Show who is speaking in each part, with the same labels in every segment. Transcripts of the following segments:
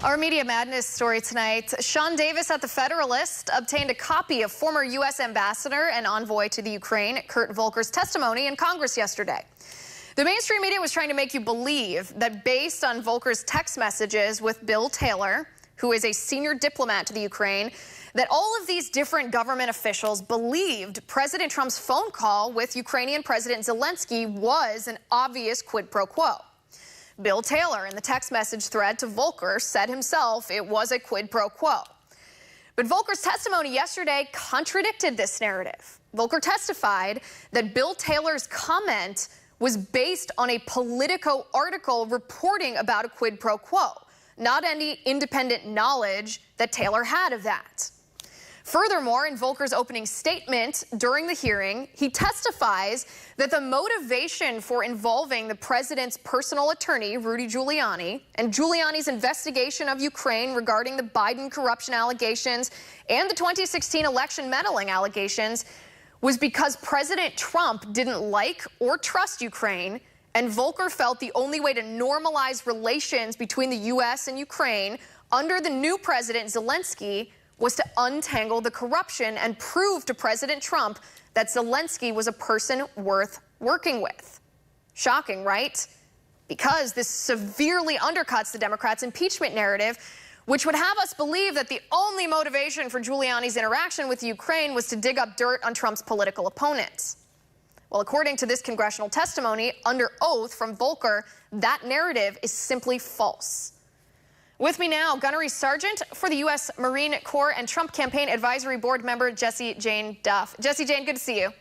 Speaker 1: Our Media Madness story tonight. Sean Davis at The Federalist obtained a copy of former U.S. Ambassador and Envoy to the Ukraine, Kurt Volker's testimony in Congress yesterday. The mainstream media was trying to make you believe that based on Volker's text messages with Bill Taylor, who is a senior diplomat to the Ukraine, that all of these different government officials believed President Trump's phone call with Ukrainian President Zelensky was an obvious quid pro quo. Bill Taylor, in the text message thread to Volker, said himself it was a quid pro quo. But Volker's testimony yesterday contradicted this narrative. Volker testified that Bill Taylor's comment was based on a Politico article reporting about a quid pro quo, not any independent knowledge that Taylor had of that. Furthermore, in Volker's opening statement during the hearing, he testifies that the motivation for involving the president's personal attorney, Rudy Giuliani, and Giuliani's investigation of Ukraine regarding the Biden corruption allegations and the 2016 election meddling allegations was because President Trump didn't like or trust Ukraine, and Volker felt the only way to normalize relations between the U.S. and Ukraine under the new president, Zelensky, was to untangle the corruption and prove to President Trump that Zelensky was a person worth working with. Shocking, right? Because this severely undercuts the Democrats' impeachment narrative, which would have us believe that the only motivation for Giuliani's interaction with Ukraine was to dig up dirt on Trump's political opponents. Well, according to this congressional testimony, under oath from Volker, that narrative is simply false. With me now, Gunnery Sergeant for the U.S. Marine Corps and Trump Campaign Advisory Board member, Jessie Jane Duff. Jessie Jane, good to see you.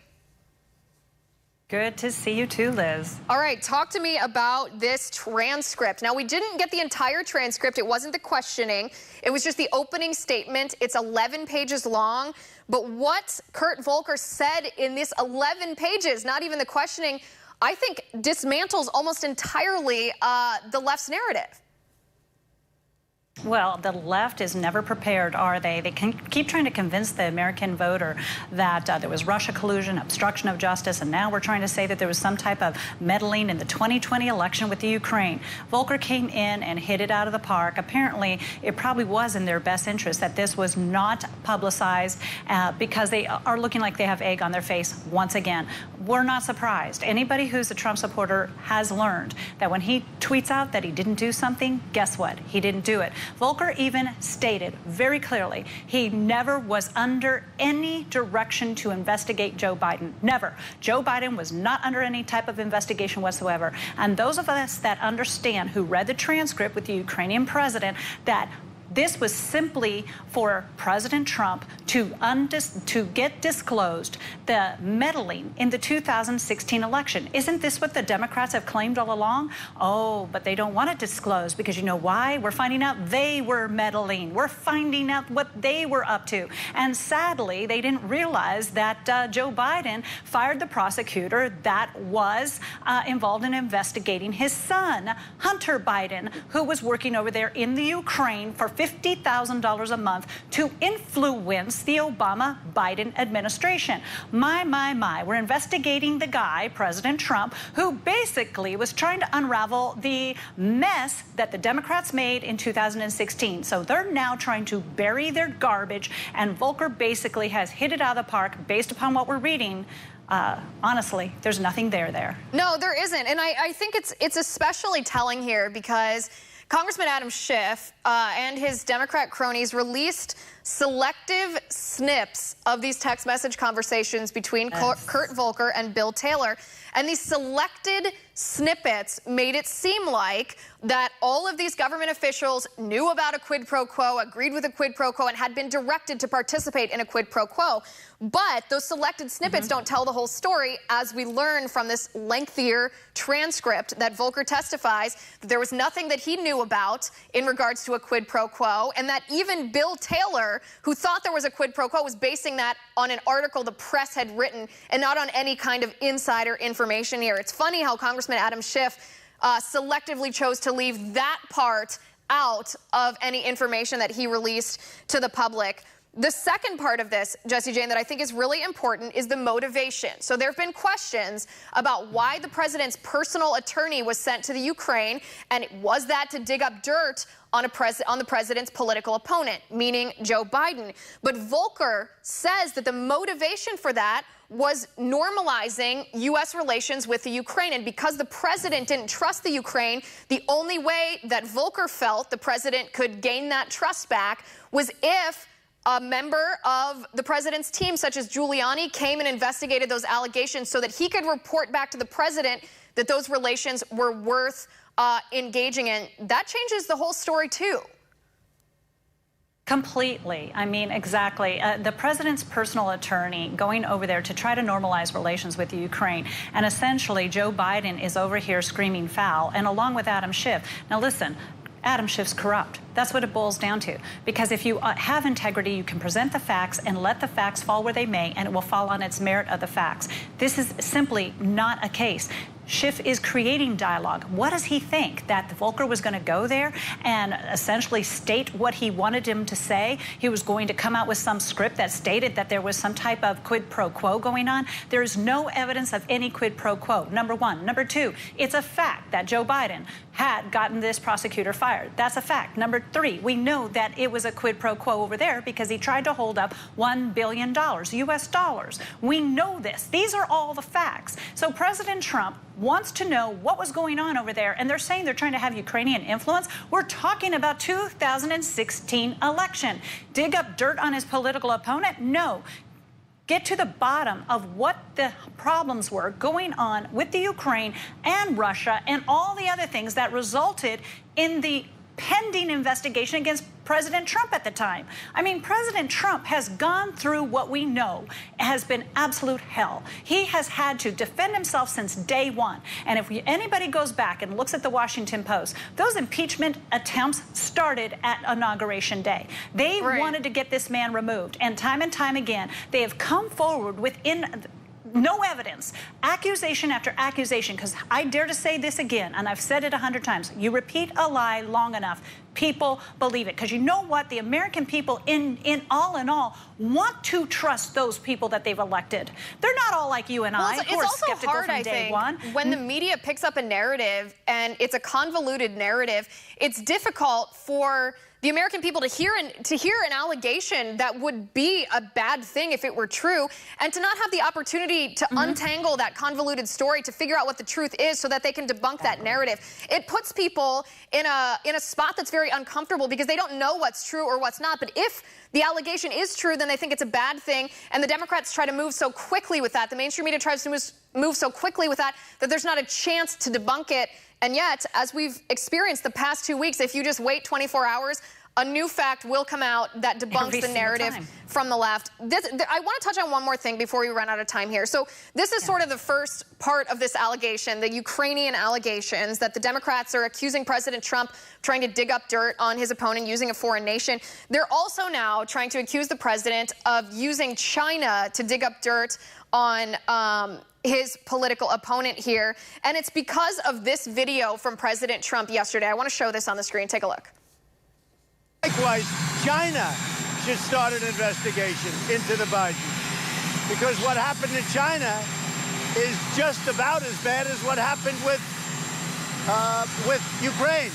Speaker 2: Good to see you too, Liz.
Speaker 1: All right, talk to me about this transcript. Now, we didn't get the entire transcript. It wasn't the questioning. It was just the opening statement. It's 11 pages long. But what Kurt Volker said in this 11 pages, not even the questioning, I think dismantles almost entirely the left's narrative.
Speaker 2: Well, the left is never prepared, are they? They can keep trying to convince the American voter that there was Russia collusion, obstruction of justice, and now we're trying to say that there was some type of meddling in the 2020 election with the Ukraine. Volker came in and hit it out of the park. Apparently, it probably was in their best interest that this was not publicized because they are looking like they have egg on their face once again. We're not surprised. Anybody who's a Trump supporter has learned that when he tweets out that he didn't do something, guess what? He didn't do it. Volker even stated very clearly he never was under any direction to investigate Joe Biden. Never. Joe Biden was not under any type of investigation whatsoever. And those of us that understand, who read the transcript with the Ukrainian president, that this was simply for President Trump to get disclosed the meddling in the 2016 election. Isn't this what the Democrats have claimed all along? Oh, but they don't want it disclosed because you know why? We're finding out they were meddling. We're finding out what they were up to. And sadly, they didn't realize that Joe Biden fired the prosecutor that was involved in investigating his son, Hunter Biden, who was working over there in the Ukraine for $50,000 a month to influence the Obama-Biden administration. My, we're investigating the guy, President Trump, who basically was trying to unravel the mess that the Democrats made in 2016. So they're now trying to bury their garbage, and Volker basically has hit it out of the park based upon what we're reading. Honestly, there's nothing there.
Speaker 1: No, there isn't. And I think it's especially telling here because Congressman Adam Schiff and his Democrat cronies released selective snips of these text message conversations between Kurt Volker and Bill Taylor. And these selected snippets made it seem like that all of these government officials knew about a quid pro quo, agreed with a quid pro quo, and had been directed to participate in a quid pro quo. But those selected snippets don't tell the whole story, as we learn from this lengthier transcript that Volker testifies that there was nothing that he knew about in regards to a quid pro quo, and that even Bill Taylor, who thought there was a quid pro quo, was basing that on an article the press had written and not on any kind of insider information here. It's funny how Congressman Adam Schiff selectively chose to leave that part out of any information that he released to the public. The second part of this, Jessie Jane, that I think is really important is the motivation. So there have been questions about why the president's personal attorney was sent to the Ukraine, and was that to dig up dirt on the president's political opponent, meaning Joe Biden. But Volker says that the motivation for that was normalizing U.S. relations with the Ukraine. And because the president didn't trust the Ukraine, the only way that Volker felt the president could gain that trust back was if a member of the president's team, such as Giuliani, came and investigated those allegations so that he could report back to the president that those relations were worth engaging in. That changes the whole story, too.
Speaker 2: Completely. I mean, exactly. The president's personal attorney going over there to try to normalize relations with the Ukraine. And essentially, Joe Biden is over here screaming foul, and along with Adam Schiff. Now, listen. Adam Schiff's corrupt. That's what it boils down to. Because if you have integrity, you can present the facts and let the facts fall where they may, and it will fall on its merit of the facts. This is simply not a case. Schiff is creating dialogue. What does he think? That Volker was going to go there and essentially state what he wanted him to say? He was going to come out with some script that stated that there was some type of quid pro quo going on? There is no evidence of any quid pro quo, number one. Number two, it's a fact that Joe Biden had gotten this prosecutor fired. That's a fact. Number three, we know that it was a quid pro quo over there because he tried to hold up $1 billion, US dollars. We know this. These are all the facts. So President Trump wants to know what was going on over there, and they're saying they're trying to have Ukrainian influence. We're talking about 2016 election. Dig up dirt on his political opponent? No. Get to the bottom of what the problems were going on with the Ukraine and Russia and all the other things that resulted in the pending investigation against President Trump at the time. I mean, President Trump has gone through what we know has been absolute hell. He has had to defend himself since day one. And if anybody goes back and looks at the Washington Post, those impeachment attempts started at Inauguration Day. They wanted to get this man removed. And time again, they have come forward within no evidence, accusation after accusation, because I dare to say this again, and I've said it 100 times. You repeat a lie long enough, people believe it. Because you know what? The American people, in all, want to trust those people that they've elected. They're not all like you and I, who are skeptical from day one.
Speaker 1: When the media picks up a narrative, and it's a convoluted narrative, it's difficult for the American people to hear an allegation that would be a bad thing if it were true, and to not have the opportunity to untangle that convoluted story, to figure out what the truth is so that they can debunk that narrative. It puts people in a spot that's very uncomfortable because they don't know what's true or what's not. But if the allegation is true, then they think it's a bad thing, and the Democrats try to move so quickly with that. The mainstream media tries to move so quickly with that there's not a chance to debunk it. And yet, as we've experienced the past 2 weeks, if you just wait 24 hours, a new fact will come out that debunks the narrative from the left. I want to touch on one more thing before we run out of time here. So this is sort of the first part of this allegation, the Ukrainian allegations that the Democrats are accusing President Trump of trying to dig up dirt on his opponent using a foreign nation. They're also now trying to accuse the president of using China to dig up dirt on his political opponent here. And it's because of this video from President Trump yesterday. I want to show this on the screen. Take a look.
Speaker 3: Likewise, China should start an investigation into the Bidens, because what happened in China is just about as bad as what happened with Ukraine.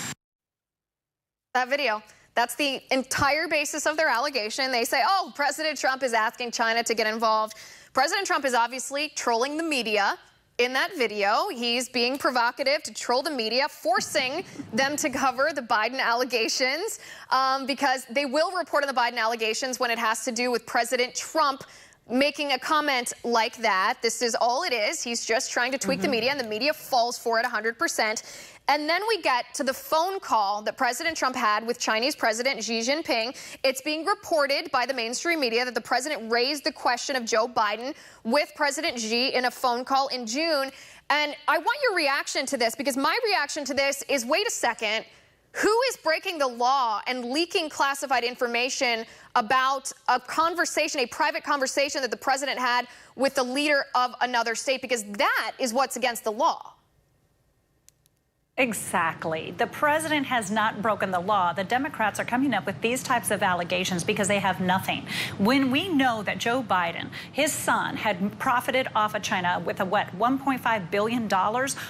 Speaker 1: That video. That's the entire basis of their allegation. They say, oh, President Trump is asking China to get involved. President Trump is obviously trolling the media. In that video, he's being provocative to troll the media, forcing them to cover the Biden allegations because they will report on the Biden allegations when it has to do with President Trump making a comment like that. This is all it is. He's just trying to tweak the media, and the media falls for it 100%. And then we get to the phone call that President Trump had with Chinese President Xi Jinping. It's being reported by the mainstream media that the president raised the question of Joe Biden with President Xi in a phone call in June. And I want your reaction to this, because my reaction to this is, wait a second, who is breaking the law and leaking classified information about a conversation, a private conversation that the president had with the leader of another state? Because that is what's against the law.
Speaker 2: Exactly. The president has not broken the law. The Democrats are coming up with these types of allegations because they have nothing. When we know that Joe Biden, his son, had profited off of China with $1.5 billion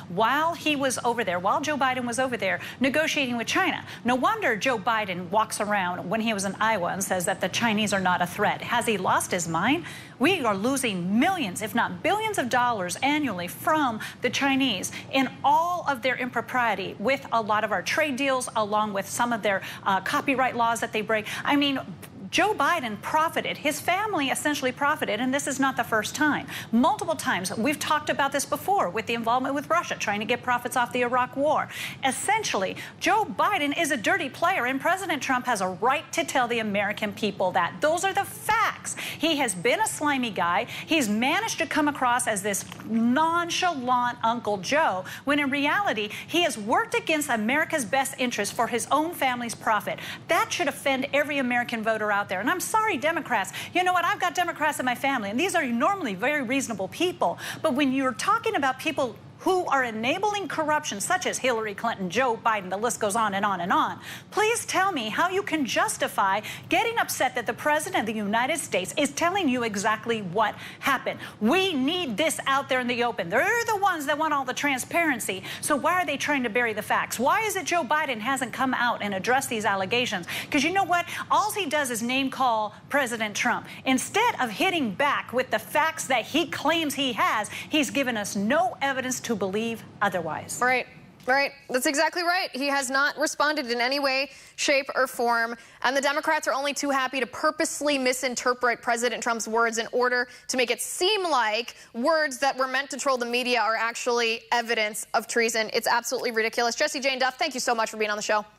Speaker 2: while he was over there, while Joe Biden was over there negotiating with China. No wonder Joe Biden walks around when he was in Iowa and says that the Chinese are not a threat. Has he lost his mind? We are losing millions, if not billions of dollars annually from the Chinese in all of their impropriety with a lot of our trade deals, along with some of their copyright laws that they break. I mean, Joe Biden profited. His family essentially profited, and this is not the first time. Multiple times, we've talked about this before with the involvement with Russia, trying to get profits off the Iraq War. Essentially, Joe Biden is a dirty player, and President Trump has a right to tell the American people that. Those are the facts. He has been a slimy guy. He's managed to come across as this nonchalant Uncle Joe, when in reality, he has worked against America's best interest for his own family's profit. That should offend every American voter out there. And I'm sorry, Democrats. You know what? I've got Democrats in my family, and these are normally very reasonable people. But when you're talking about people who are enabling corruption, such as Hillary Clinton, Joe Biden, the list goes on and on and on, please tell me how you can justify getting upset that the President of the United States is telling you exactly what happened. We need this out there in the open. They're the ones that want all the transparency. So why are they trying to bury the facts? Why is it Joe Biden hasn't come out and addressed these allegations? Because you know what? All he does is name call President Trump. Instead of hitting back with the facts that he claims he has, he's given us no evidence to believe otherwise.
Speaker 1: Right. Right. That's exactly right. He has not responded in any way, shape, or form. And the Democrats are only too happy to purposely misinterpret President Trump's words in order to make it seem like words that were meant to troll the media are actually evidence of treason. It's absolutely ridiculous. Jessie, Jane, Duff, thank you so much for being on the show.